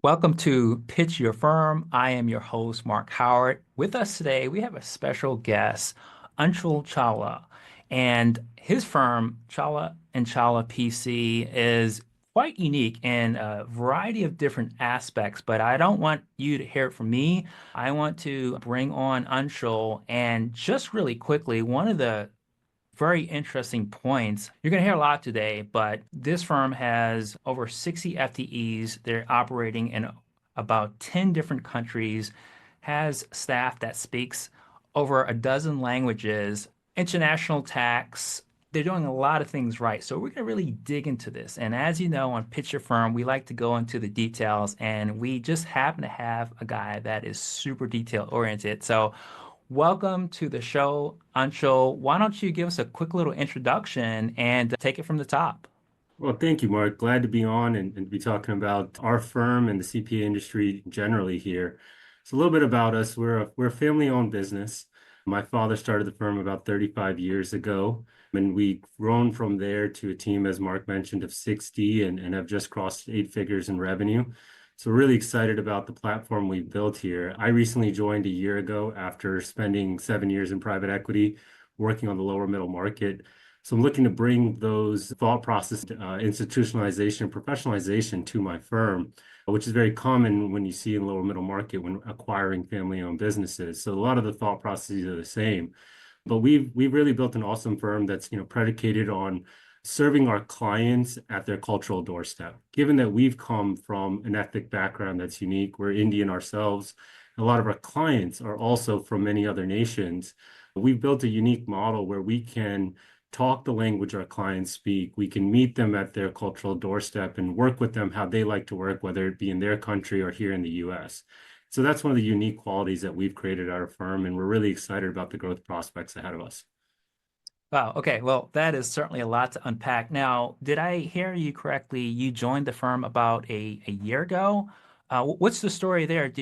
Welcome to Pitch Your Firm. I am your host, Marc Howard. With us today, we have a special guest, Anshul Chawla. And his firm, Chawla and Chawla PC, is quite unique in a variety of different aspects. But I don't want you to hear it from me. I want to bring on Anshul. And just really quickly, one of the very interesting points. You're going to hear a lot today, but this firm has over 60 FTEs. They're operating in about 10 different countries, has staff that speaks over a dozen languages, international tax. They're doing a lot of things right. So we're going to really dig into this. And as you know, on Pitch Your Firm, we like to go into the details, and we just happen to have a guy that is super detail oriented. So welcome to the show, Anshul. Why don't you give us a quick little introduction and take it from the top? Well, thank you, Mark. Glad to be on and be talking about our firm and the CPA industry generally here. So a little bit about us. We're a family-owned business. My father started the firm about 35 years ago, and we've grown from there to a team, as Mark mentioned, of 60 and have just crossed eight figures in revenue. So we're really excited about the platform we've built here. I recently joined a year ago after spending 7 years in private equity, working on the lower middle market. So I'm looking to bring those thought process, institutionalization, and professionalization to my firm, which is very common when you see in lower middle market when acquiring family-owned businesses. So a lot of the thought processes are the same, but we've really built an awesome firm that's predicated on serving our clients at their cultural doorstep. Given that we've come from an ethnic background that's unique, we're Indian ourselves. A lot of our clients are also from many other nations. We've built a unique model where we can talk the language our clients speak. We can meet them at their cultural doorstep and work with them how they like to work, whether it be in their country or here in the US. So that's one of the unique qualities that we've created at our firm, and we're really excited about the growth prospects ahead of us. Wow. Okay. Well, that is certainly a lot to unpack. Now, did I hear you correctly? You joined the firm about a year ago. What's the story there?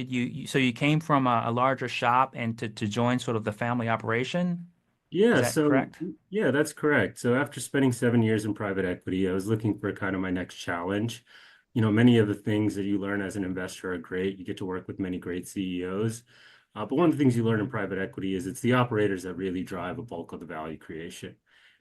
So you came from a larger shop and to join sort of the family operation? Is Yeah, that so correct? yeah, that's correct. So after spending 7 years in private equity, I was looking for kind of my next challenge. Many of the things that you learn as an investor are great. You get to work with many great CEOs. But one of the things you learn in private equity is it's the operators that really drive a bulk of the value creation.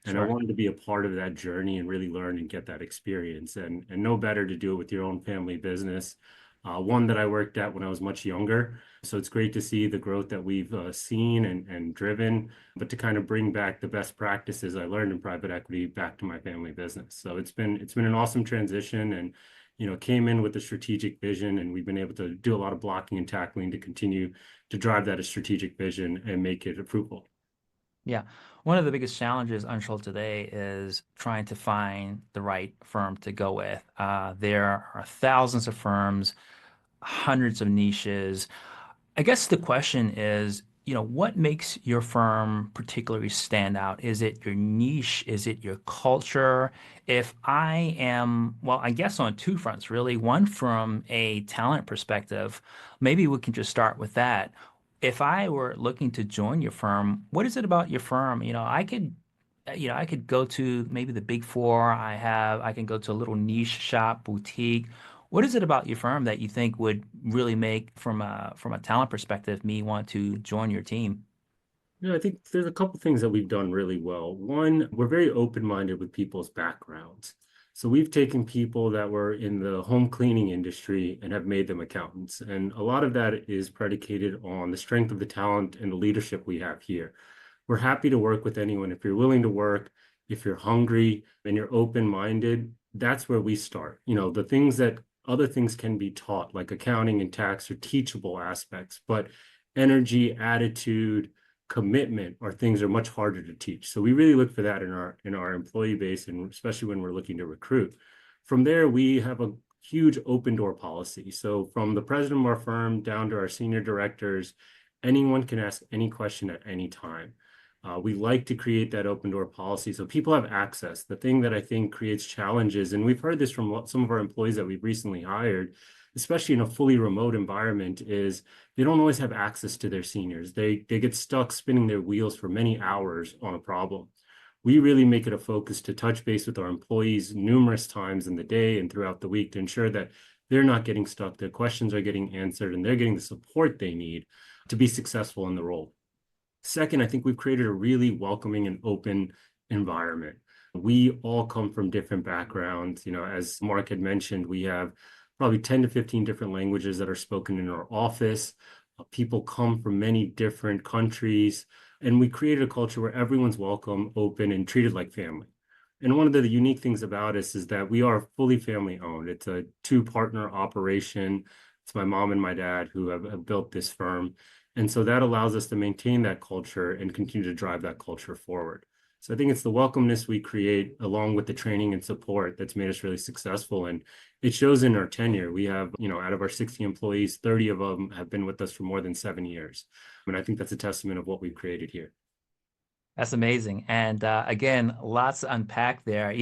And I Sure. wanted to be a part of that journey and really learn and get that experience. And no better to do it with your own family business, one that I worked at when I was much younger. So it's great to see the growth that we've seen and driven, but to kind of bring back the best practices I learned in private equity back to my family business. So it's been an awesome transition, and came in with a strategic vision, and we've been able to do a lot of blocking and tackling to continue to drive that as strategic vision and make it fruitful. Yeah. One of the biggest challenges, Anshul, today is trying to find the right firm to go with. There are thousands of firms, hundreds of niches. I guess the question is, what makes your firm particularly stand out? Is it your niche? Is it your culture? If I am, well, I guess on two fronts, really. One from a talent perspective, maybe we can just start with that. If I were looking to join your firm, what is it about your firm? I could go to maybe the big four. I can go to a little niche shop, boutique. What is it about your firm that you think would really make, from a talent perspective, me want to join your team? I think there's a couple things that we've done really well. One, we're very open-minded with people's backgrounds. So we've taken people that were in the home cleaning industry and have made them accountants. And a lot of that is predicated on the strength of the talent and the leadership we have here. We're happy to work with anyone. If you're willing to work, if you're hungry and you're open-minded, that's where we start. The things that other things can be taught, like accounting and tax, are teachable aspects, but energy, attitude, commitment are things are much harder to teach. So we really look for that in our employee base, and especially when we're looking to recruit. From there, we have a huge open door policy. So from the president of our firm down to our senior directors, anyone can ask any question at any time. We like to create that open door policy so people have access. The thing that I think creates challenges, and we've heard this from some of our employees that we've recently hired, especially in a fully remote environment, is they don't always have access to their seniors. They get stuck spinning their wheels for many hours on a problem. We really make it a focus to touch base with our employees numerous times in the day and throughout the week to ensure that they're not getting stuck, their questions are getting answered, and they're getting the support they need to be successful in the role. Second, I think we've created a really welcoming and open environment. We all come from different backgrounds. As Mark had mentioned, we have probably 10 to 15 different languages that are spoken in our office. People come from many different countries, and we created a culture where everyone's welcome, open, and treated like family. And one of the unique things about us is that we are fully family owned. It's a two-partner operation. It's my mom and my dad who have built this firm. And so that allows us to maintain that culture and continue to drive that culture forward. So I think it's the welcomeness we create along with the training and support that's made us really successful. And it shows in our tenure. We have, out of our 60 employees, 30 of them have been with us for more than 7 years. And I think that's a testament of what we've created here. That's amazing. And again, lots to unpack there.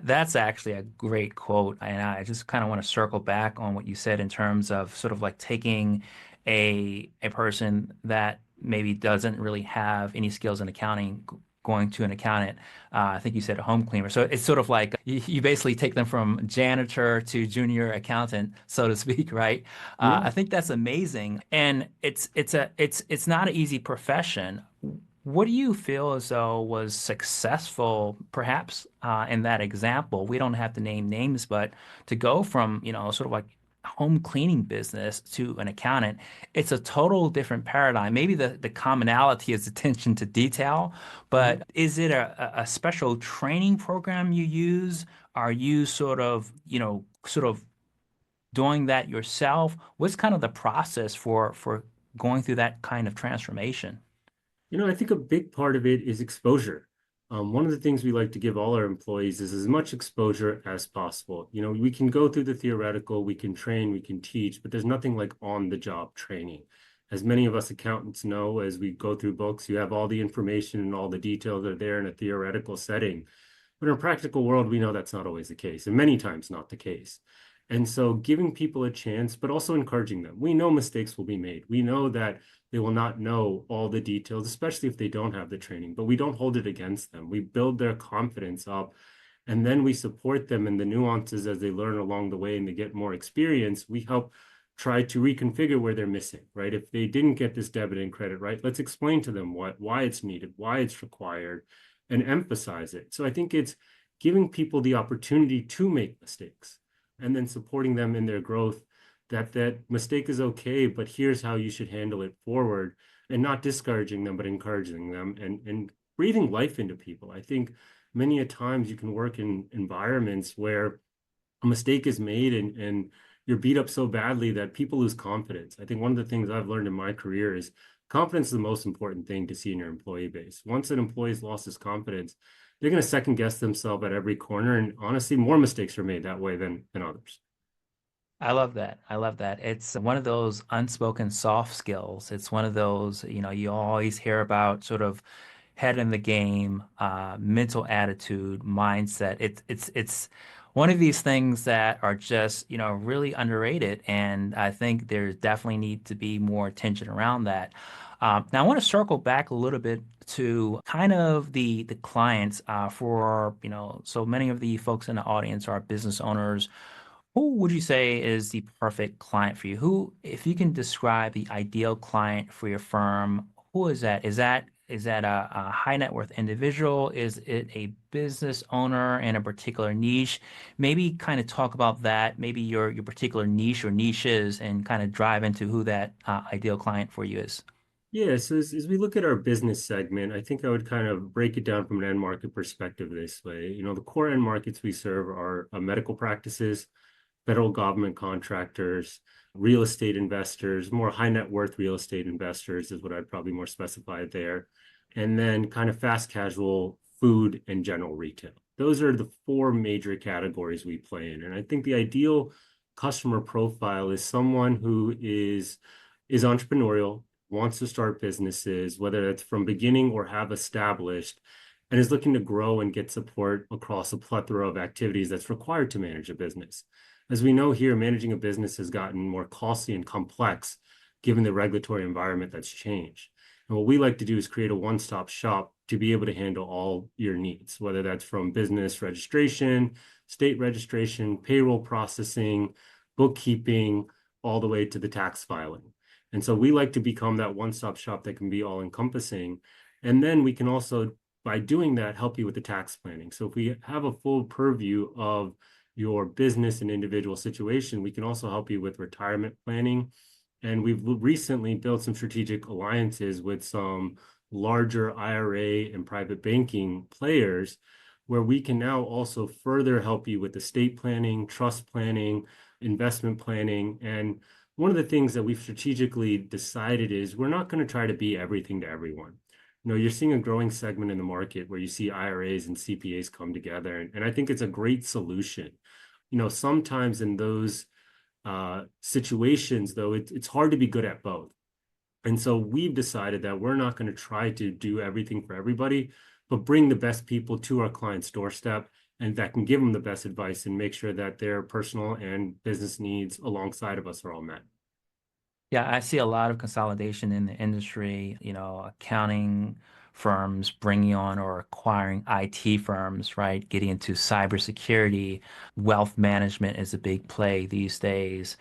That's actually a great quote. And I just kind of want to circle back on what you said in terms of sort of like taking a person that maybe doesn't really have any skills in accounting, going to an accountant. I think you said a home cleaner. So it's sort of like you basically take them from janitor to junior accountant, so to speak, right? Yeah. I think that's amazing. And it's not an easy profession. What do you feel as though was successful, perhaps, in that example? We don't have to name names, but to go from, sort of like home cleaning business to an accountant, it's a total different paradigm. Maybe the commonality is attention to detail, Mhm. but is it a special training program you use? Are you sort of doing that yourself? What's kind of the process for going through that kind of transformation? I think a big part of it is exposure. One of the things we like to give all our employees is as much exposure as possible. We can go through the theoretical, we can train, we can teach, but there's nothing like on-the-job training. As many of us accountants know, as we go through books, you have all the information and all the details are there in a theoretical setting. But in a practical world, we know that's not always the case, and many times not the case. And so giving people a chance, but also encouraging them. We know mistakes will be made. We know that they will not know all the details, especially if they don't have the training, but we don't hold it against them. We build their confidence up, and then we support them in the nuances as they learn along the way and they get more experience. We help try to reconfigure where they're missing, right? If they didn't get this debit and credit right, let's explain to them why it's needed, why it's required, and emphasize it. So I think it's giving people the opportunity to make mistakes and then supporting them in their growth, that mistake is okay, but here's how you should handle it forward, and not discouraging them, but encouraging them and breathing life into people. I think many a times you can work in environments where a mistake is made and you're beat up so badly that people lose confidence. I think one of the things I've learned in my career is confidence is the most important thing to see in your employee base. Once an employee's lost his confidence, they're going to second guess themselves at every corner. And honestly, more mistakes are made that way than others. I love that. I love that. It's one of those unspoken soft skills. It's one of those, you always hear about sort of head in the game, mental attitude, mindset. It's one of these things that are just, really underrated. And I think there definitely need to be more attention around that. Now I want to circle back a little bit to kind of the clients for, so many of the folks in the audience are business owners. Who would you say is the perfect client for you? Who, if you can describe the ideal client for your firm, who is that? Is that a high net worth individual? Is it a business owner in a particular niche? Maybe kind of talk about that, maybe your particular niche or niches, and kind of drive into who that ideal client for you is. Yeah, so as we look at our business segment, I think I would kind of break it down from an end market perspective this way. The core end markets we serve are medical practices, federal government contractors, real estate investors, more high net worth real estate investors is what I'd probably more specify there. And then kind of fast casual food and general retail. Those are the four major categories we play in. And I think the ideal customer profile is someone who is entrepreneurial, wants to start businesses, whether it's from beginning or have established, and is looking to grow and get support across a plethora of activities that's required to manage a business. As we know here, managing a business has gotten more costly and complex given the regulatory environment that's changed. And what we like to do is create a one-stop shop to be able to handle all your needs, whether that's from business registration, state registration, payroll processing, bookkeeping, all the way to the tax filing. And so we like to become that one-stop shop that can be all-encompassing. And then we can also, by doing that, help you with the tax planning. So if we have a full purview of your business and individual situation, we can also help you with retirement planning. And we've recently built some strategic alliances with some larger IRA and private banking players where we can now also further help you with estate planning, trust planning, investment planning. And one of the things that we've strategically decided is we're not going to try to be everything to everyone. You're seeing a growing segment in the market where you see IRAs and CPAs come together. And I think it's a great solution. Sometimes in those situations, though, it's hard to be good at both. And so we've decided that we're not going to try to do everything for everybody, but bring the best people to our client's doorstep and that can give them the best advice and make sure that their personal and business needs alongside of us are all met. Yeah, I see a lot of consolidation in the industry, accounting firms bringing on or acquiring IT firms, right? Getting into cybersecurity, wealth management is a big play these days,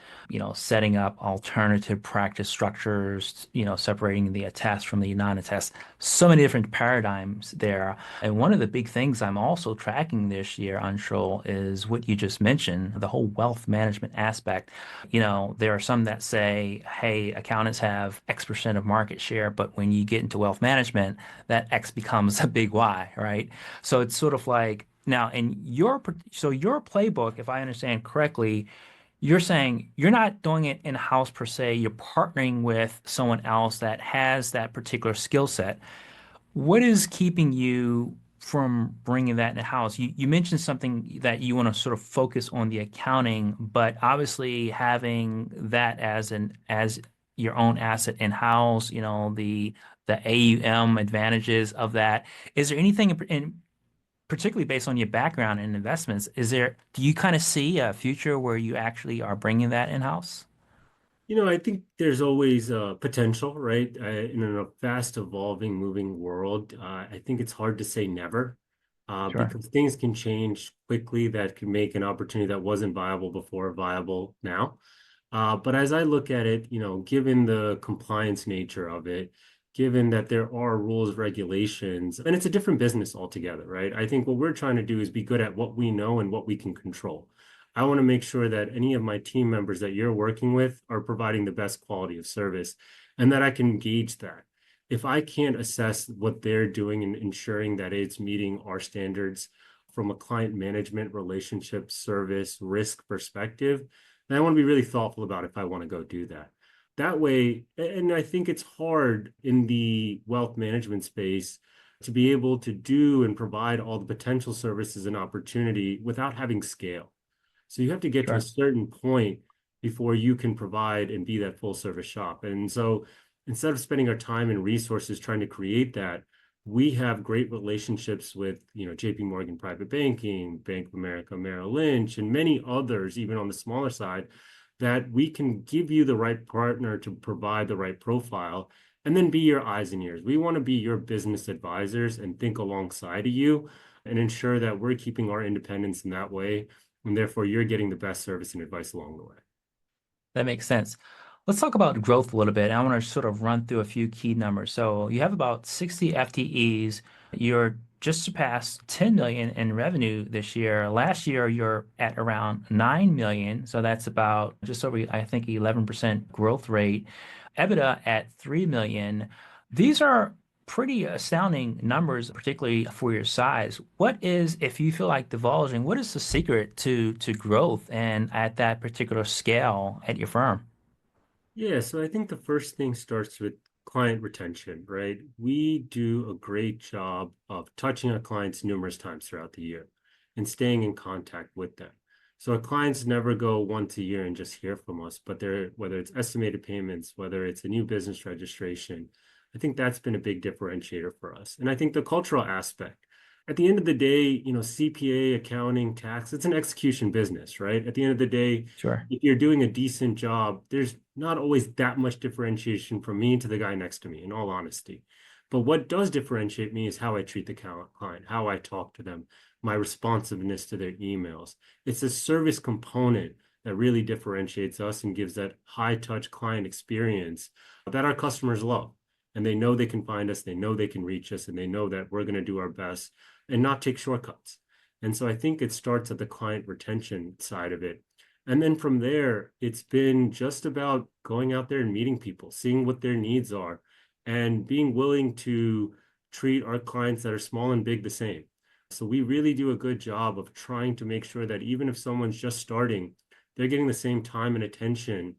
setting up alternative practice structures, separating the attest from the non-attest. So many different paradigms there. And one of the big things I'm also tracking this year, Anshul, is what you just mentioned, the whole wealth management aspect. There are some that say, hey, accountants have X% of market share, but when you get into wealth management, that X becomes a big Y, right? So it's sort of like now your playbook, if I understand correctly, you're saying you're not doing it in-house per se, you're partnering with someone else that has that particular skill set. What is keeping you from bringing that in-house? You mentioned something that you want to sort of focus on the accounting, but obviously having that as your own asset in-house, the AUM advantages of that. Is there anything particularly based on your background in investments, do you kind of see a future where you actually are bringing that in-house? I think there's always potential, right? In a fast evolving, moving world, I think it's hard to say never Sure. because things can change quickly that can make an opportunity that wasn't viable before viable now. But as I look at it, given the compliance nature of it, given that there are rules, regulations, and it's a different business altogether, right? I think what we're trying to do is be good at what we know and what we can control. I want to make sure that any of my team members that you're working with are providing the best quality of service and that I can gauge that. If I can't assess what they're doing and ensuring that it's meeting our standards from a client management, relationship, service, risk perspective, then I want to be really thoughtful about if I want to go do that. That way, and I think it's hard in the wealth management space to be able to do and provide all the potential services and opportunity without having scale. So you have to get to a Sure. certain point before you can provide and be that full service shop. And so instead of spending our time and resources trying to create that, we have great relationships with, JP Morgan Private Banking, Bank of America, Merrill Lynch, and many others, even on the smaller side, that we can give you the right partner to provide the right profile and then be your eyes and ears. We want to be your business advisors and think alongside of you and ensure that we're keeping our independence in that way and therefore you're getting the best service and advice along the way. That makes sense. Let's talk about growth a little bit. I want to sort of run through a few key numbers. So you have about 60 FTEs. You're just surpassed 10 million in revenue this year. Last year, you're at around 9 million. So that's about just over, I think, 11% growth rate. EBITDA at 3 million. These are pretty astounding numbers, particularly for your size. If you feel like divulging, what is the secret to growth and at that particular scale at your firm? Yeah, so I think the first thing starts with client retention, right? We do a great job of touching our clients numerous times throughout the year and staying in contact with them. So our clients never go once a year and just hear from us, but whether it's estimated payments, whether it's a new business registration, I think that's been a big differentiator for us. And I think the cultural aspect. At the end of the day, CPA, accounting, tax, it's an execution business, right? At the end of the day, Sure. if you're doing a decent job, there's not always that much differentiation from me to the guy next to me, in all honesty. But what does differentiate me is how I treat the client, how I talk to them, my responsiveness to their emails. It's a service component that really differentiates us and gives that high touch client experience that our customers love. And they know they can find us, they know they can reach us, and they know that we're going to do our best and not take shortcuts. And so I think it starts at the client retention side of it. And then from there, it's been just about going out there and meeting people, seeing what their needs are, and being willing to treat our clients that are small and big the same. So we really do a good job of trying to make sure that even if someone's just starting, they're getting the same time and attention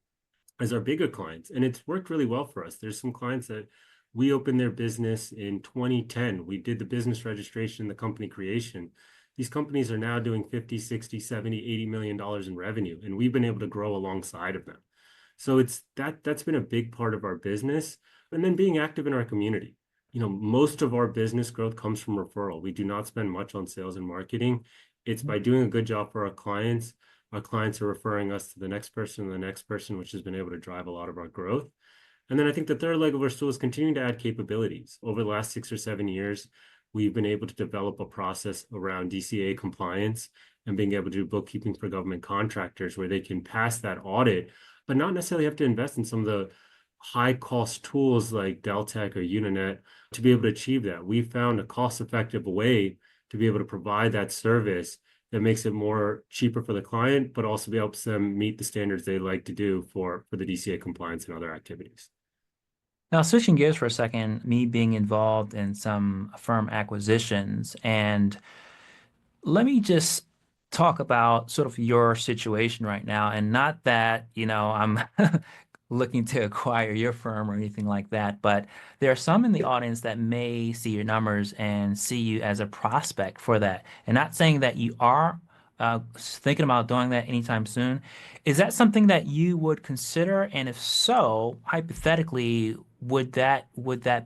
as our bigger clients. And it's worked really well for us. There's some clients that we opened their business in 2010. We did the business registration, the company creation. These companies are now doing 50, 60, 70, 80 million dollars in revenue, and we've been able to grow alongside of them. So it's that's been a big part of our business. And then being active in our community. Most of our business growth comes from referral. We do not spend much on sales and marketing. It's by doing a good job for our clients. Our clients are referring us to the next person and the next person, which has been able to drive a lot of our growth. And then I think the third leg of our stool is continuing to add capabilities. Over the last 6 or 7 years, we've been able to develop a process around DCA compliance and being able to do bookkeeping for government contractors where they can pass that audit, but not necessarily have to invest in some of the high cost tools like Deltek or Uninet to be able to achieve that. We found a cost effective way to be able to provide that service that makes it more cheaper for the client, but also helps them meet the standards they like to do for the DCA compliance and other activities. Now, switching gears for a second, me being involved in some firm acquisitions, and let me just talk about sort of your situation right now. And not that, I'm looking to acquire your firm or anything like that, but there are some in the audience that may see your numbers and see you as a prospect for that. And not saying that you are thinking about doing that anytime soon. Is that something that you would consider? And if so, hypothetically, would that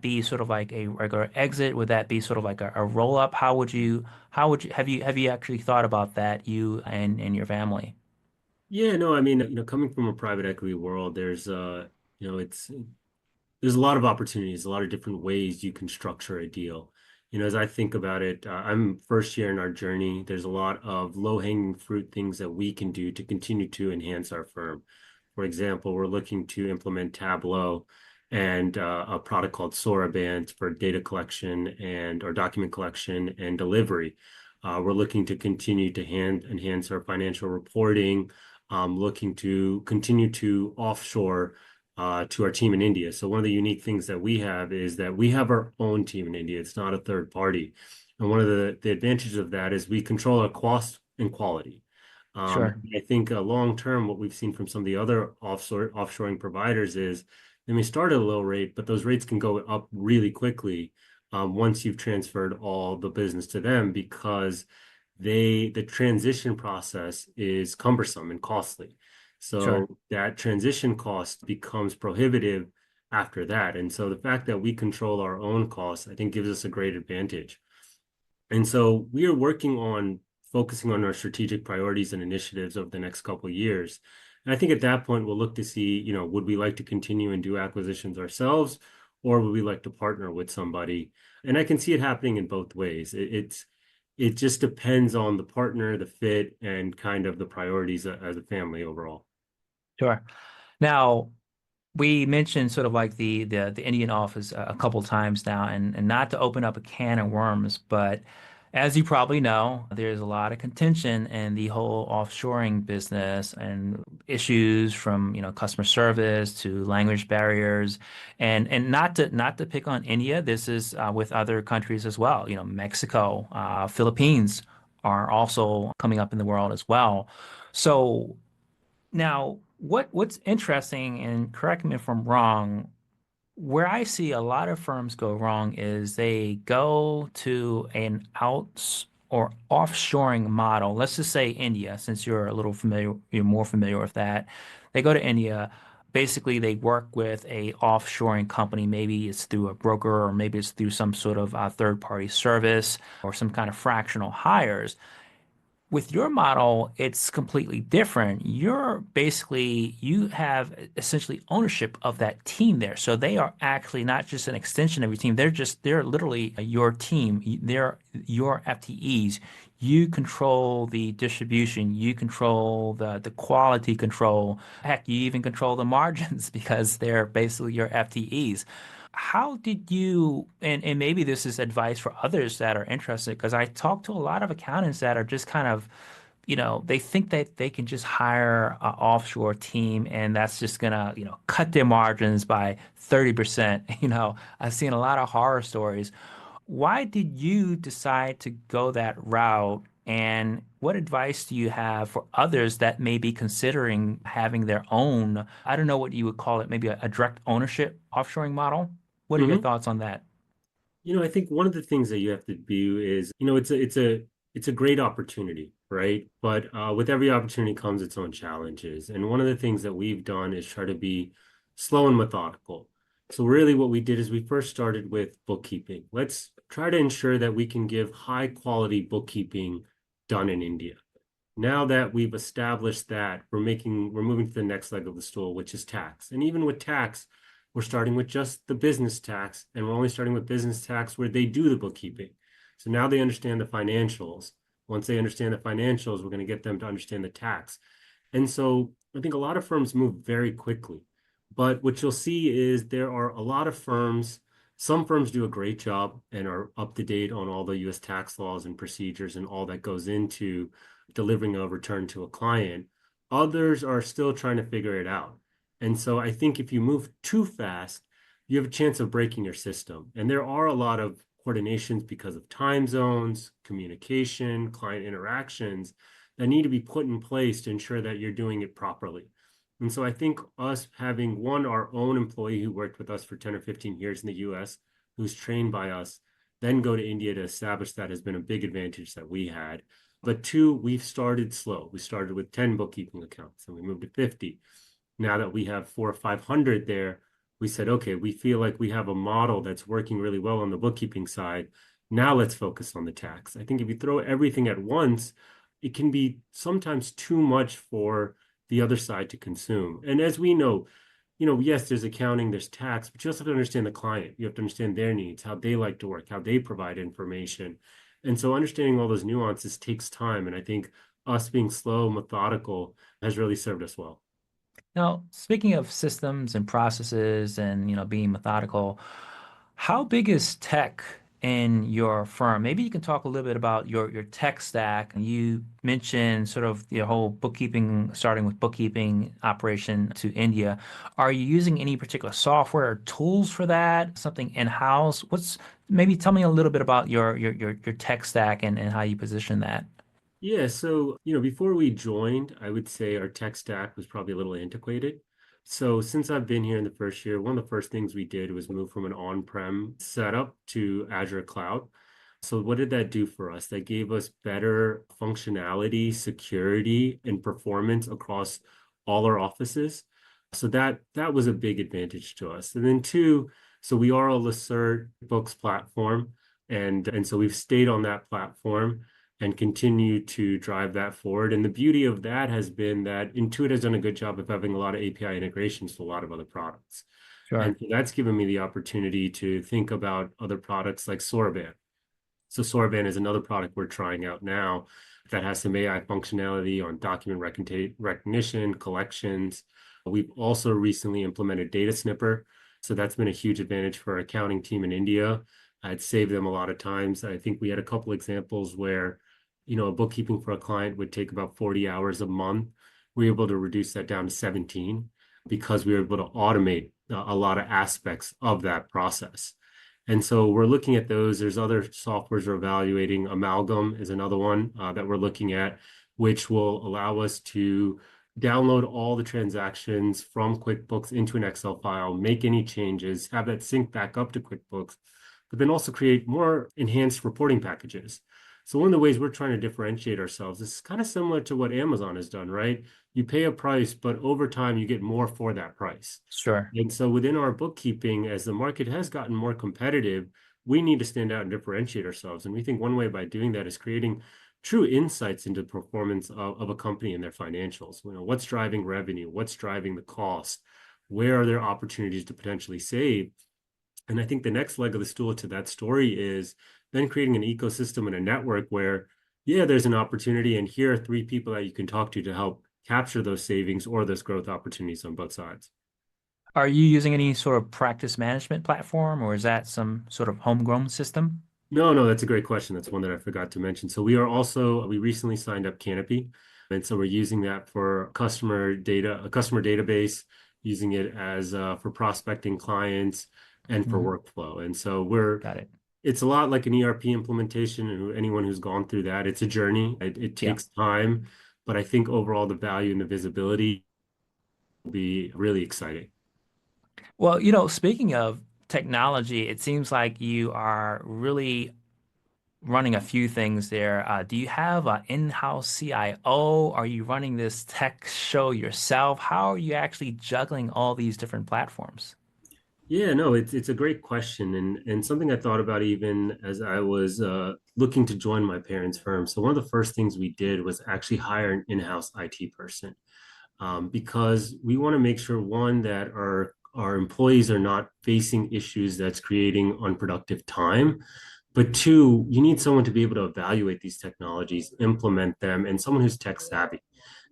be sort of like a regular exit? Would that be sort of like a roll up? How would you have you actually thought about that, you and your family? Yeah, no, I mean, coming from a private equity world, it's there's a lot of opportunities, a lot of different ways you can structure a deal. As I think about it, I'm first year in our journey. There's a lot of low-hanging fruit things that we can do to continue to enhance our firm. For example, we're looking to implement Tableau and a product called Sorabant for data collection and or document collection and delivery. We're looking to continue to enhance our financial reporting, looking to continue to offshore to our team in India. So one of the unique things that we have is that we have our own team in India. It's not a third party. And one of the advantages of that is we control our cost and quality. Sure. I think long term, what we've seen from some of the other offshoring providers is they may start at a low rate, but those rates can go up really quickly once you've transferred all the business to them because the transition process is cumbersome and costly. Sure. So that transition cost becomes prohibitive after that. And so the fact that we control our own costs, I think gives us a great advantage. And so we are working on focusing on our strategic priorities and initiatives over the next couple of years. And I think at that point, we'll look to see, would we like to continue and do acquisitions ourselves, or would we like to partner with somebody? And I can see it happening in both ways. It just depends on the partner, the fit, and kind of the priorities as a family overall. Sure. Now, we mentioned sort of like the Indian office a couple times now, and not to open up a can of worms, but as you probably know, there's a lot of contention in the whole offshoring business and issues from, customer service to language barriers, and not to pick on India. This is with other countries as well. Mexico, Philippines are also coming up in the world as well. So. Now, what's interesting, and correct me if I'm wrong, where I see a lot of firms go wrong is they go to an outs or offshoring model. Let's just say India, since you're more familiar with that. They go to India. Basically, they work with a offshoring company. Maybe it's through a broker, or maybe it's through some sort of third-party service or some kind of fractional hires. With your model, it's completely different. You have essentially ownership of that team there. So they are actually not just an extension of your team. They're literally your team. They're your FTEs. you control the distribution, you control the quality control. Heck, you even control the margins because they're basically your FTEs. How did you, and maybe this is advice for others that are interested, because I talk to a lot of accountants that are just kind of, they think that they can just hire an offshore team and that's just gonna, cut their margins by 30%. I've seen a lot of horror stories. Why did you decide to go that route? And what advice do you have for others that may be considering having their own, I don't know what you would call it, maybe a direct ownership offshoring model? What are your Hmm. thoughts on that? I think one of the things that you have to do is, it's a great opportunity, right? But with every opportunity comes its own challenges. And one of the things that we've done is try to be slow and methodical. So really what we did is we first started with bookkeeping. Let's try to ensure that we can give high quality bookkeeping done in India. Now that we've established that, we're moving to the next leg of the stool, which is tax. And even with tax, we're starting with just the business tax, and we're only starting with business tax where they do the bookkeeping. So now they understand the financials. Once they understand the financials, we're going to get them to understand the tax. And so I think a lot of firms move very quickly. But what you'll see is there are a lot of firms, some firms do a great job and are up to date on all the US tax laws and procedures and all that goes into delivering a return to a client. Others are still trying to figure it out. And so I think if you move too fast, you have a chance of breaking your system. And there are a lot of coordinations because of time zones, communication, client interactions that need to be put in place to ensure that you're doing it properly. And so I think us having our own employee who worked with us for 10 or 15 years in the US, who's trained by us, then go to India to establish that has been a big advantage that we had. But two, we've started slow. We started with 10 bookkeeping accounts and we moved to 50. Now that we have 400 or 500 there, we said, okay, we feel like we have a model that's working really well on the bookkeeping side. Now let's focus on the tax. I think if you throw everything at once, it can be sometimes too much for the other side to consume. And as we know, yes, there's accounting, there's tax, but you also have to understand the client. You have to understand their needs, how they like to work, how they provide information. And so understanding all those nuances takes time. And I think us being slow, methodical has really served us well. Now, speaking of systems and processes and, being methodical, how big is tech in your firm? Maybe you can talk a little bit about your tech stack. You mentioned sort of your whole bookkeeping, starting with bookkeeping operation to India. Are you using any particular software or tools for that? Something in-house? Maybe tell me a little bit about your tech stack and how you position that. Yeah, so, before we joined, I would say our tech stack was probably a little antiquated. So since I've been here in the first year, one of the first things we did was move from an on-prem setup to Azure Cloud. So what did that do for us? That gave us better functionality, security, and performance across all our offices. So that was a big advantage to us. And then two, so we are a Lacerte Books platform, and so we've stayed on that platform and continue to drive that forward. And the beauty of that has been that Intuit has done a good job of having a lot of API integrations to a lot of other products. And Sure. so that's given me the opportunity to think about other products like Soroban. So Soroban is another product we're trying out now that has some AI functionality on document recognition, collections. We've also recently implemented Data Snipper. So that's been a huge advantage for our accounting team in India. It saved them a lot of times. I think we had a couple examples where, a bookkeeping for a client would take about 40 hours a month. We were able to reduce that down to 17 because we were able to automate a lot of aspects of that process. And so we're looking at those. There's other softwares we're evaluating. Amalgam is another one that we're looking at, which will allow us to download all the transactions from QuickBooks into an Excel file, make any changes, have that sync back up to QuickBooks, but then also create more enhanced reporting packages. So one of the ways we're trying to differentiate ourselves is kind of similar to what Amazon has done, right? You pay a price, but over time you get more for that price. Sure. And so within our bookkeeping, as the market has gotten more competitive, we need to stand out and differentiate ourselves. And we think one way by doing that is creating true insights into the performance of a company and their financials. What's driving revenue? What's driving the cost? Where are there opportunities to potentially save? And I think the next leg of the stool to that story is then creating an ecosystem and a network where Yeah, there's an opportunity, and here are three people that you can talk to help capture those savings or those growth opportunities on both sides. Are you using any sort of practice management platform, or is that some sort of homegrown system? No, no, that's a great question. That's one that I forgot to mention. So we recently signed up Canopy, and so we're using that for customer data, a customer database, using it as for prospecting clients and for Mhm. workflow. And so we're Got it. it's a lot like an ERP implementation, and anyone who's gone through that, it's a journey. It Yeah. takes time, but I think overall the value and the visibility will be really exciting. Well, speaking of technology, it seems like you are really running a few things there. Do you have an in-house CIO? Are you running this tech show yourself? How are you actually juggling all these different platforms? Yeah, no, it's a great question, and something I thought about even as I was looking to join my parents' firm. So one of the first things we did was actually hire an in-house IT person, because we want to make sure, one, that our employees are not facing issues that's creating unproductive time. But two, you need someone to be able to evaluate these technologies, implement them, and someone who's tech savvy.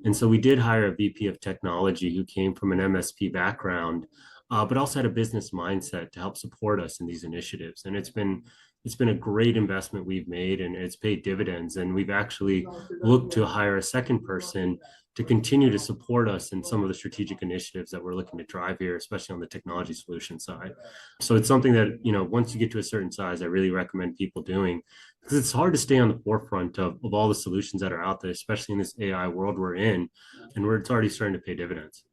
And so we did hire a VP of technology who came from an MSP background, but also had a business mindset to help support us in these initiatives. And it's been a great investment we've made, and it's paid dividends. And we've actually looked to hire a second person to continue to support us in some of the strategic initiatives that we're looking to drive here, especially on the technology solution side. So it's something that, once you get to a certain size, I really recommend people doing, because it's hard to stay on the forefront of all the solutions that are out there, especially in this AI world we're in, and it's already starting to pay dividends.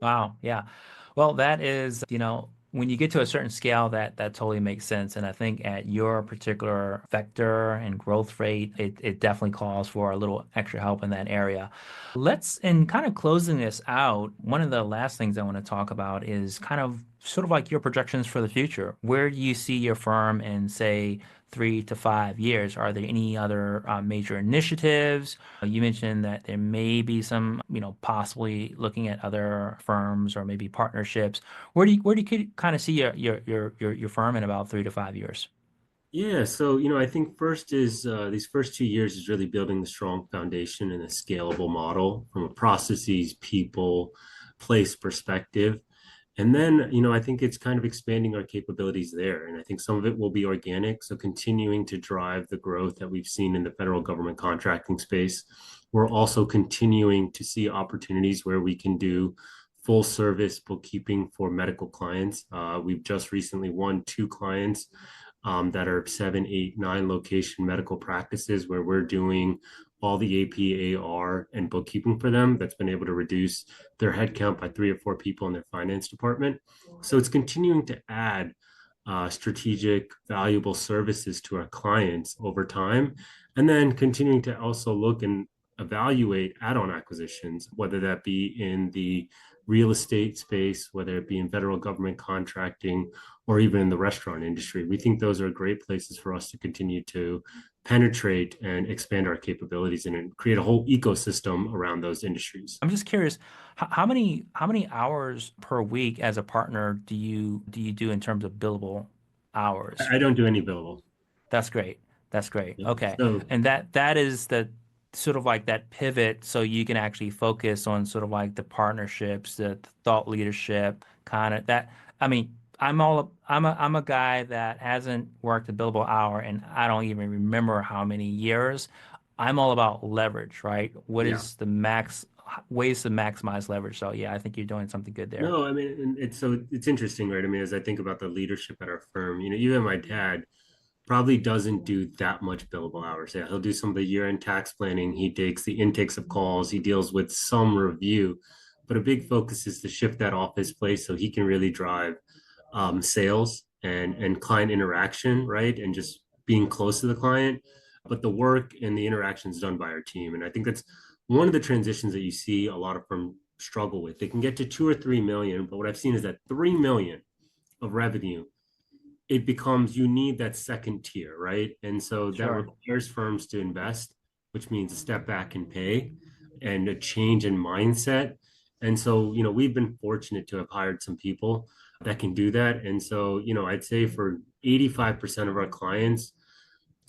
Wow, yeah. Well, that is, when you get to a certain scale, that totally makes sense. And I think at your particular vector and growth rate, it definitely calls for a little extra help in that area. In kind of closing this out, one of the last things I want to talk about is kind of sort of like your projections for the future. Where do you see your firm in, say, 3 to 5 years? Are there any other major initiatives? You mentioned that there may be some, possibly looking at other firms or maybe partnerships. Where do you kind of see your firm in about 3 to 5 years? Yeah, so I think first is these first 2 years is really building the strong foundation and a scalable model from a processes, people, place perspective. And then, I think it's kind of expanding our capabilities there. And I think some of it will be organic. So continuing to drive the growth that we've seen in the federal government contracting space. We're also continuing to see opportunities where we can do full service bookkeeping for medical clients. We've just recently won two clients that are 7, 8, 9 location medical practices where we're doing all the APAR and bookkeeping for them. That's been able to reduce their headcount by 3 or 4 people in their finance department. So it's continuing to add strategic, valuable services to our clients over time, and then continuing to also look and evaluate add-on acquisitions, whether that be in the real estate space, whether it be in federal government contracting, or even in the restaurant industry. We think those are great places for us to continue to penetrate and expand our capabilities and create a whole ecosystem around those industries. I'm just curious, how many hours per week as a partner do you do in terms of billable hours? I don't do any billable. That's great. That's great. Yeah. Okay. So And that is the sort of like that pivot so you can actually focus on sort of like the partnerships, the thought leadership, kind of that. I mean, I'm a guy that hasn't worked a billable hour and I don't even remember how many years. I'm all about leverage, right? What yeah. is the max ways to maximize leverage? So yeah, I think you're doing something good there. No, I mean, and it's interesting, right? I mean, as I think about the leadership at our firm, even my dad probably doesn't do that much billable hours. Yeah, he'll do some of the year-end tax planning. He takes the intakes of calls. He deals with some review, but a big focus is to shift that office place so he can really drive sales and client interaction, right? And just being close to the client. But the work and the interaction is done by our team, and I think that's one of the transitions that you see a lot of firms struggle with. They can get to 2 or 3 million, but what I've seen is that 3 million of revenue, it becomes, you need that second tier, right? And so that Sure. requires firms to invest, which means a step back in pay and a change in mindset. And so, we've been fortunate to have hired some people that can do that. And so, I'd say for 85% of our clients,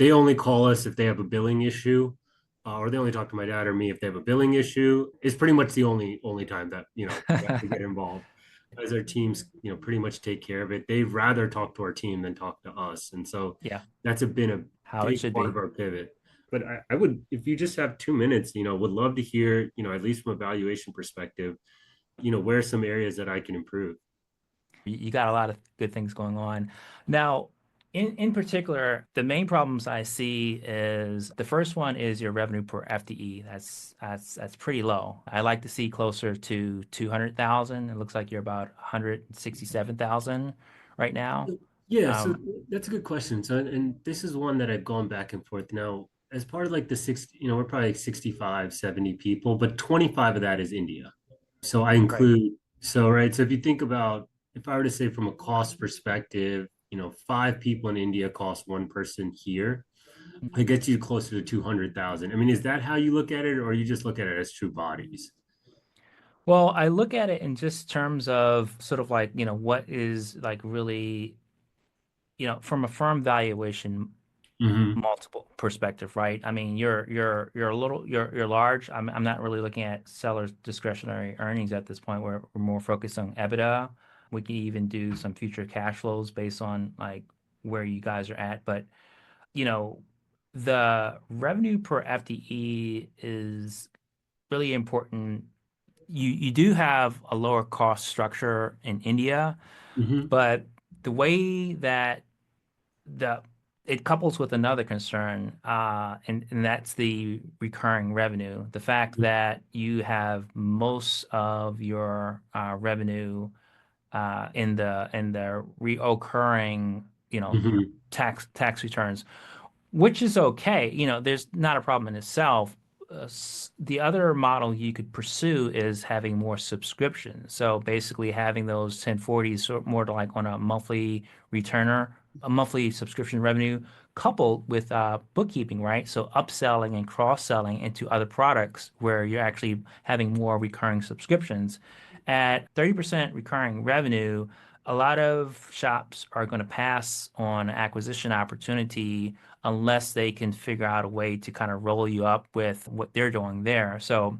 they only call us if they have a billing issue, or they only talk to my dad or me if they have a billing issue. It's pretty much the only time that we have to get involved, as our teams pretty much take care of it. They'd rather talk to our team than talk to us, and so Yeah, that's been a how it big should part be. of our pivot. But I would, if you just have 2 minutes, would love to hear, at least from a valuation perspective, where are some areas that I can improve. You got a lot of good things going on. Now, in particular, the main problems I see is the first one is your revenue per FTE. That's pretty low. I like to see closer to 200,000. It looks like you're about 167,000 right now. Yeah, so Um, that's a good question. So, and this is one that I've gone back and forth now. As part of like the 60, we're probably like 65, 70 people, but 25 of that is India. So I right. include, so right. So if you think about, if I were to say from a cost perspective, five people in India cost one person here, it gets you closer to 200,000. I mean, is that how you look at it, or you just look at it as true bodies? Well, I look at it in just terms of sort of like, what is like really, from a firm valuation Hmm. multiple perspective, right? I mean, you're a little you're large. I'm not really looking at sellers' discretionary earnings at this point. We're more focused on EBITDA. We can even do some future cash flows based on like where you guys are at. But, you know, the revenue per FTE is really important. You do have a lower cost structure in India, Hmm. but the way that the it couples with another concern, and that's the recurring revenue. The fact that you have most of your revenue in the reoccurring, Hmm. tax returns, which is okay. There's not a problem in itself. The other model you could pursue is having more subscriptions. So basically having those 1040s sort more to like on a monthly returner, a monthly subscription revenue coupled with bookkeeping, right? So upselling and cross-selling into other products where you're actually having more recurring subscriptions. At 30% recurring revenue, a lot of shops are going to pass on acquisition opportunity unless they can figure out a way to kind of roll you up with what they're doing there. So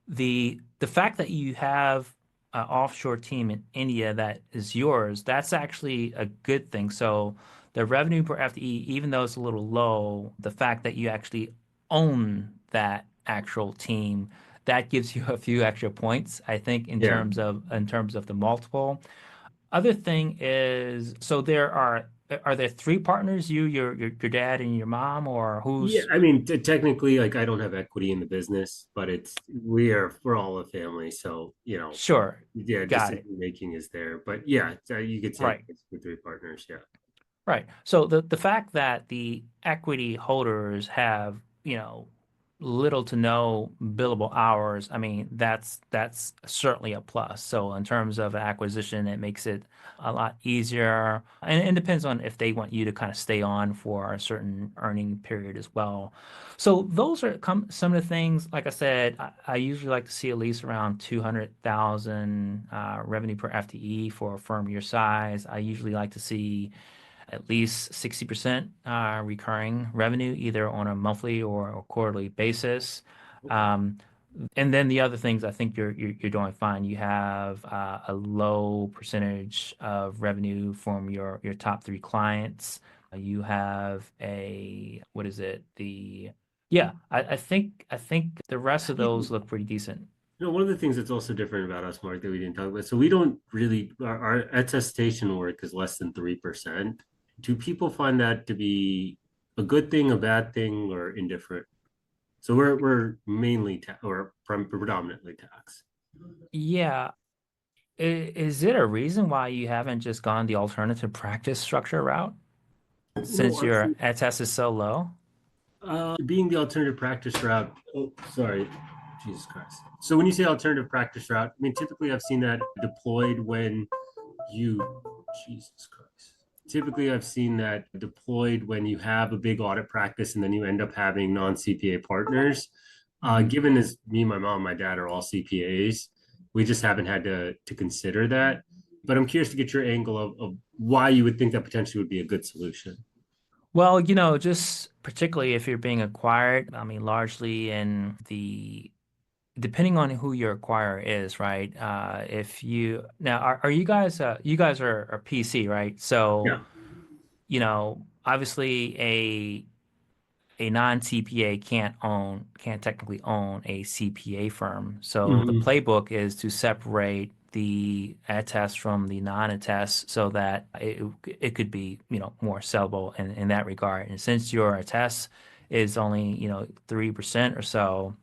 the fact that you have an offshore team in India that is yours, that's actually a good thing. So the revenue per FTE, even though it's a little low, the fact that you actually own that actual team, that gives you a few extra points, I think, in Yeah. terms of the multiple. Other thing is, so are there three partners, your dad and your mom, or Yeah, who's I mean, technically, like I don't have equity in the business, but we're all a family, so sure, yeah, got it. decision making is there. But yeah, you could say Right. it's with three partners. Yeah. Right. So the fact that the equity holders have, little to no billable hours, I mean, that's certainly a plus. So in terms of acquisition, it makes it a lot easier. And it depends on if they want you to kind of stay on for a certain earning period as well. So those are some of the things, like I said, I usually like to see at least around 200,000 revenue per FTE for a firm your size. I usually like to see at least 60% recurring revenue, either on a monthly or a quarterly basis. Okay. Um, and then the other things, I think you're doing fine. You have a low percentage of revenue from your top three clients. You have what is it? Yeah, I think the rest of You those look pretty decent. one of the things that's also different about us, Mark, that we didn't talk about. So we don't really our attestation work is less than 3%. Do people find that to be a good thing, a bad thing, or indifferent? So we're mainly or predominantly tax. Yeah. Is it a reason why you haven't just gone the alternative practice structure route No, since your honestly, attest is so low? being the alternative practice route. Oh, sorry, Jesus Christ. So when you say alternative practice route, I mean typically I've seen that deployed when you, Jesus Christ. Typically, I've seen that deployed when you have a big audit practice and then you end up having non-CPA partners. Hmm. Given as me, my mom, my dad are all CPAs, we just haven't had to consider that. But I'm curious to get your angle of why you would think that potentially would be a good solution. Well, just particularly if you're being acquired, I mean, largely in depending on who your acquirer is, right? If you now are you guys are PC, right? So, Yeah. obviously a non-CPA can't technically own a CPA firm. So the Hmm. playbook is to separate the attest from the non-attest so that it could be, more sellable in that regard. And since your attest is only, 3% or so,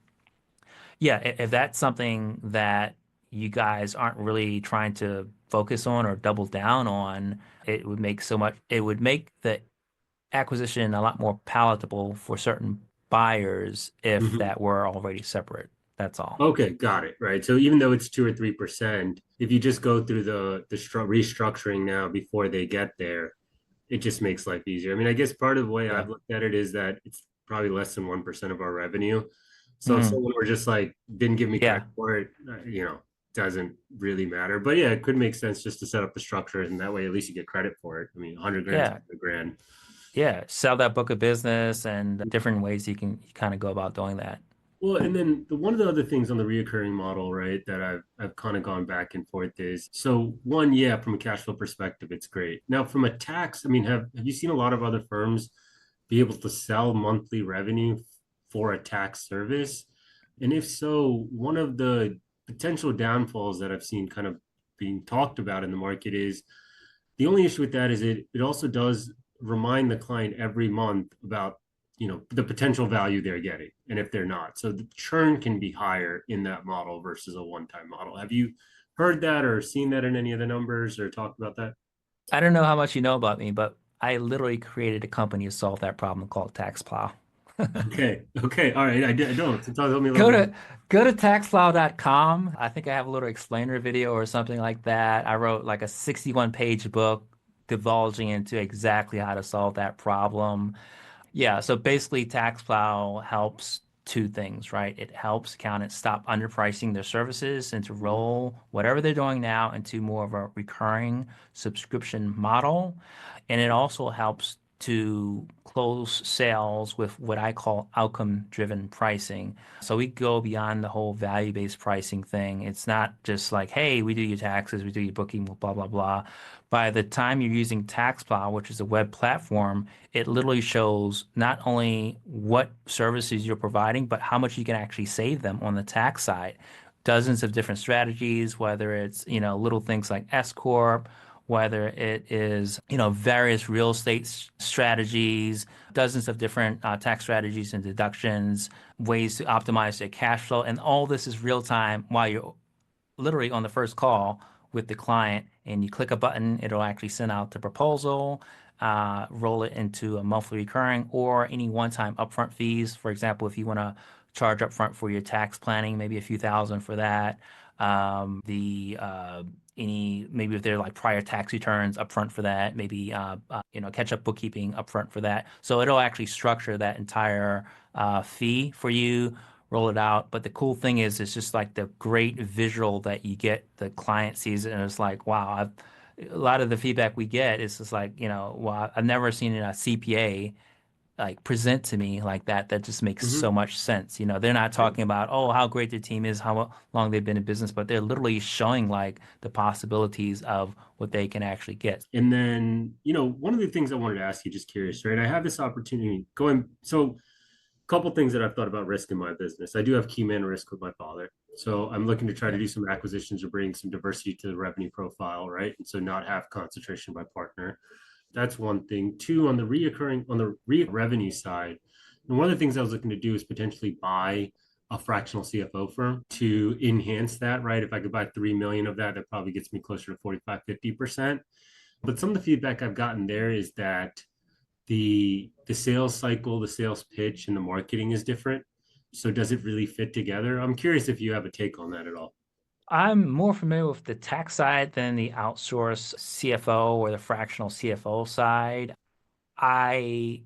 yeah, if that's something that you guys aren't really trying to focus on or double down on, it would make the acquisition a lot more palatable for certain buyers if Hmm. that were already separate. That's all. Okay, got it. Right. So even though it's 2 or 3%, if you just go through the restructuring now before they get there, it just makes life easier. I mean, I guess part of the way Yeah. I've looked at it is that it's probably less than 1% of our revenue. So if Mm. someone were just like didn't give me credit Yeah. for it, doesn't really matter. But yeah, it could make sense just to set up the structure, and that way at least you get credit for it. I mean, 100 grand's Yeah. 100 grand. Yeah. Sell that book of business and different ways you kind of go about doing that. Well, and then one of the other things on the reoccurring model, right, that I've kind of gone back and forth is so one, yeah, from a cash flow perspective, it's great. Now, from a tax, I mean, have you seen a lot of other firms be able to sell monthly revenue for a tax service? And if so, one of the potential downfalls that I've seen kind of being talked about in the market is the only issue with that is it also does remind the client every month about the potential value they're getting and if they're not. So the churn can be higher in that model versus a one-time model. Have you heard that or seen that in any of the numbers or talked about that? I don't know how much you know about me, but I literally created a company to solve that problem called TaxPlow. Okay. Okay. All right. I don't. So tell me a little Go bit. to go to taxplow.com. I think I have a little explainer video or something like that. I wrote like a 61-page book divulging into exactly how to solve that problem. Yeah, so basically TaxPlow helps two things, right? It helps accountants stop underpricing their services and to Mhm. roll whatever they're doing now into more of a recurring subscription model. And it also helps to close sales with what I call outcome-driven pricing. So we go beyond the whole value-based pricing thing. It's not just like, hey, we do your taxes, we do your booking, blah, blah, blah. By the time you're using TaxPlow, which is a web platform, it literally shows not only what services you're providing, but how much you can actually save them on the tax side. Dozens of different strategies, whether it's, little things like S Corp, whether it is, various real estate strategies, dozens of different tax strategies and deductions, ways to optimize their cash flow. And all this is real time while you're literally on the first call with the client and you click a button, it'll actually send out the proposal, roll it into a monthly recurring or any one-time upfront fees. For example, if you want to charge upfront for your tax planning, maybe a few thousand for that. The any maybe if they're like prior tax returns upfront for that, maybe catch up bookkeeping upfront for that. So it'll actually structure that entire fee for you, roll it out. But the cool thing is, it's just like the great visual that you get. The client sees it and it's like, wow, a lot of the feedback we get is just like, well, I've never seen a CPA like present to me like that. That just makes so Mhm. much sense. They're not Yeah. talking about, oh, how great their team is, how long they've been in business, but they're literally showing like the possibilities of what they can actually get. And then, one of the things I wanted to ask you, just curious, right? I have this opportunity going. So couple things that I've thought about risk in my business. I do have key man risk with my father. So I'm looking to try to Yeah. do some acquisitions or bring some diversity to the revenue profile, right? And so not have concentration by partner. That's one thing. Two, on the revenue side, and one of the things I was looking to do is potentially buy a fractional CFO firm to enhance that, right? If I could buy 3 million of that, that probably gets me closer to 45, 50%. But some of the feedback I've gotten there is that the sales cycle, the sales pitch, and the marketing is different. So does it really fit together? I'm curious if you have a take on that at all. I'm more familiar with the tax side than the outsource CFO or the fractional CFO side. I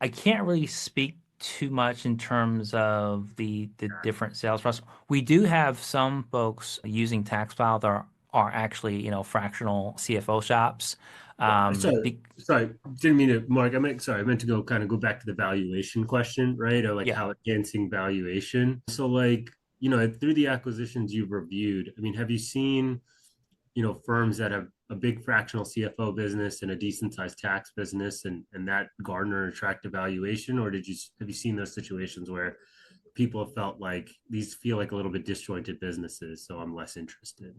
I can't really speak too much in terms of the different sales process. We do have some folks using TaxFile that are are actually, fractional CFO shops. Sorry, Be sorry, didn't mean to, Mark. I meant to go back to the valuation question, right? Or like yeah. how enhancing valuation. So through the acquisitions you've reviewed, I mean, have you seen, firms that have a big fractional CFO business and a decent sized tax business and that garner attractive valuation? Or have you seen those situations where people have felt like these feel like a little bit disjointed businesses, so I'm less interested?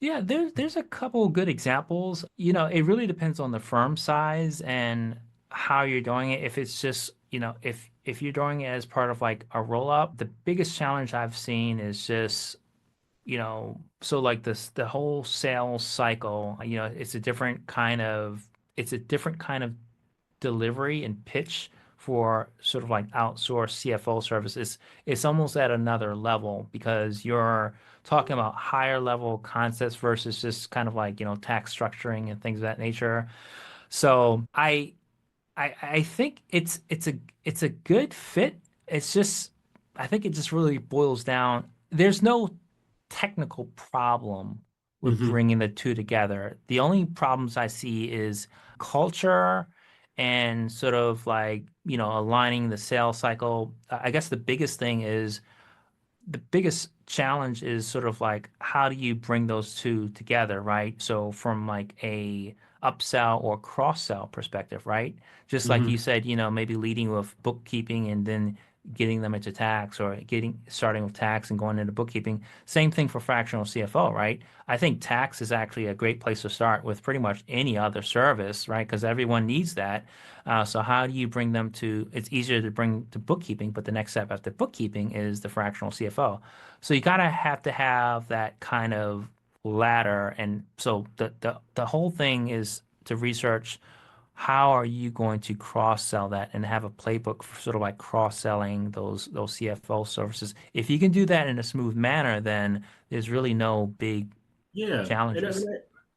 Yeah, there's a couple good examples. It really depends on the firm size and how you're doing it. If it's just, if you're doing it as part of like a roll up, the biggest challenge I've seen is just, so like the whole sales cycle, it's a different kind of delivery and pitch for sort of like outsourced CFO services. It's almost at another level because you're talking about higher level concepts versus just kind of like, tax structuring and things of that nature. So I think it's a good fit. It's just I think it just really boils down. There's no technical problem with Hmm. bringing the two together. The only problems I see is culture and sort of like, aligning the sales cycle. I guess the biggest challenge is sort of like how do you bring those two together, right? So from like a upsell or cross-sell perspective, right? Just like you Hmm. said, maybe leading with bookkeeping and then getting them into tax or getting starting with tax and going into bookkeeping. Same thing for fractional CFO, right? I think tax is actually a great place to start with pretty much any other service, right? Because everyone needs that. So how do you bring them to, it's easier to bring to bookkeeping, but the next step after bookkeeping is the fractional CFO. So you gotta have to have that kind of ladder. And so the whole thing is to research how are you going to cross-sell that and have a playbook for sort of like cross-selling those CFO services. If you can do that in a smooth manner, then there's really no big Yeah, and I mean, challenges.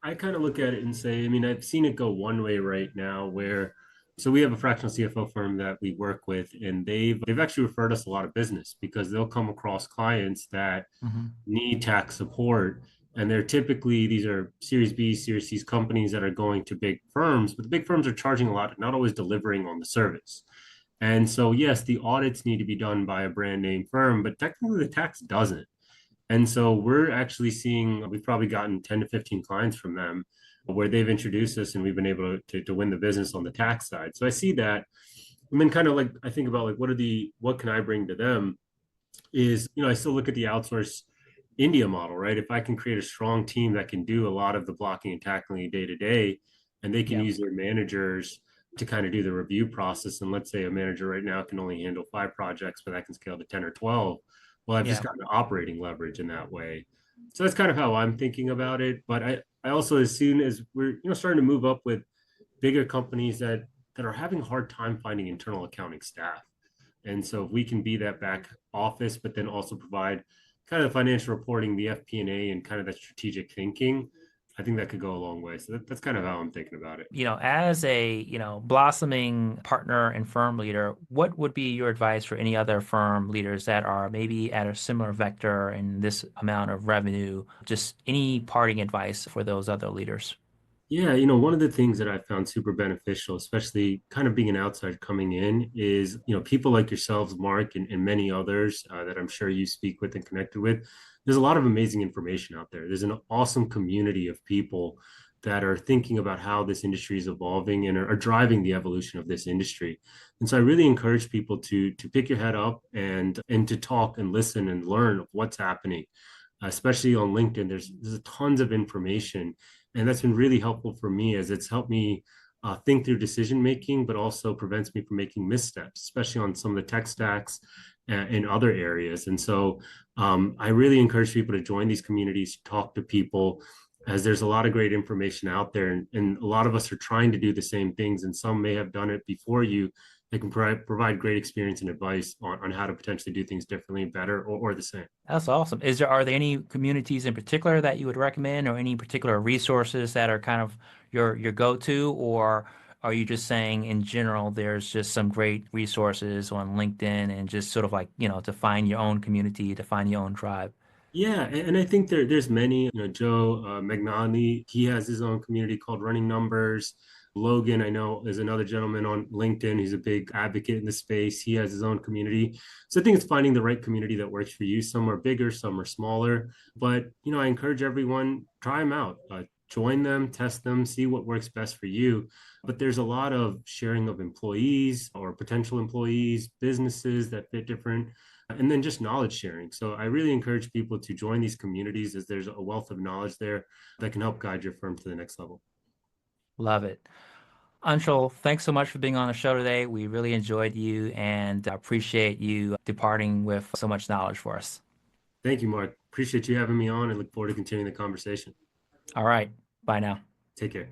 I kind of look at it and say, I mean, I've seen it go one way right now, where so we have a fractional CFO firm that we work with, and they've actually referred us a lot of business because they'll come across clients that Hmm. need tax support, and they're typically these are Series B, Series C companies that are going to big firms, but the big firms are charging a lot, not always delivering on the service. And so, yes, the audits need to be done by a brand name firm, but technically the tax doesn't. And so we're actually seeing, we've probably gotten 10 to 15 clients from them where they've introduced us and we've been able to win the business on the tax side. So I see that. And then kind of like, I think about like, what can I bring to them is, I still look at the outsource India model, right? If I can create a strong team that can do a lot of the blocking and tackling day to day, and they can Yeah. use their managers to kind of do the review process. And let's say a manager right now can only handle 5 projects, but that can scale to 10 or 12. Well, I've just Yeah. gotten operating leverage in that way. So that's kind of how I'm thinking about it. But I also, as soon as we're, starting to move up with bigger companies that are having a hard time finding internal accounting staff. And so if we can be that back office, but then also provide kind of the financial reporting, the FP&A, and kind of that strategic thinking, I think that could go a long way. So that's kind of how I'm thinking about it. As a, blossoming partner and firm leader, what would be your advice for any other firm leaders that are maybe at a similar vector in this amount of revenue? Just any parting advice for those other leaders? Yeah, one of the things that I found super beneficial, especially kind of being an outsider coming in, is, people like yourselves, Mark, and many others that I'm sure you speak with and connected with. There's a lot of amazing information out there. There's an awesome community of people that are thinking about how this industry is evolving and are driving the evolution of this industry. And so I really encourage people to pick your head up and to talk and listen and learn what's happening, especially on LinkedIn. There's tons of information, and that's been really helpful for me as it's helped me think through decision making, but also prevents me from making missteps, especially on some of the tech stacks and other areas. And so I really encourage people to join these communities, talk to people, as there's a lot of great information out there, and a lot of us are trying to do the same things, and some may have done it before you. They can provide great experience and advice on how to potentially do things differently, better, or the same. That's awesome. Are there any communities in particular that you would recommend or any particular resources that are kind of your go-to, or are you just saying in general there's just some great resources on LinkedIn and just sort of like, to find your own community, to find your own tribe? Yeah, and I think there's many, Joe Magnani, he has his own community called Running Numbers. Logan, I know, is another gentleman on LinkedIn. He's a big advocate in the space. He has his own community. So I think it's finding the right community that works for you. Some are bigger, some are smaller. But, I encourage everyone, try them out. Join them, test them, see what works best for you. But there's a lot of sharing of employees or potential employees, businesses that fit different and then just knowledge sharing. So I really encourage people to join these communities as there's a wealth of knowledge there that can help guide your firm to the next level. Love it. Anshul, thanks so much for being on the show today. We really enjoyed you and appreciate you departing with so much knowledge for us. Thank you, Mark. Appreciate you having me on and look forward to continuing the conversation. All right. Bye now. Take care.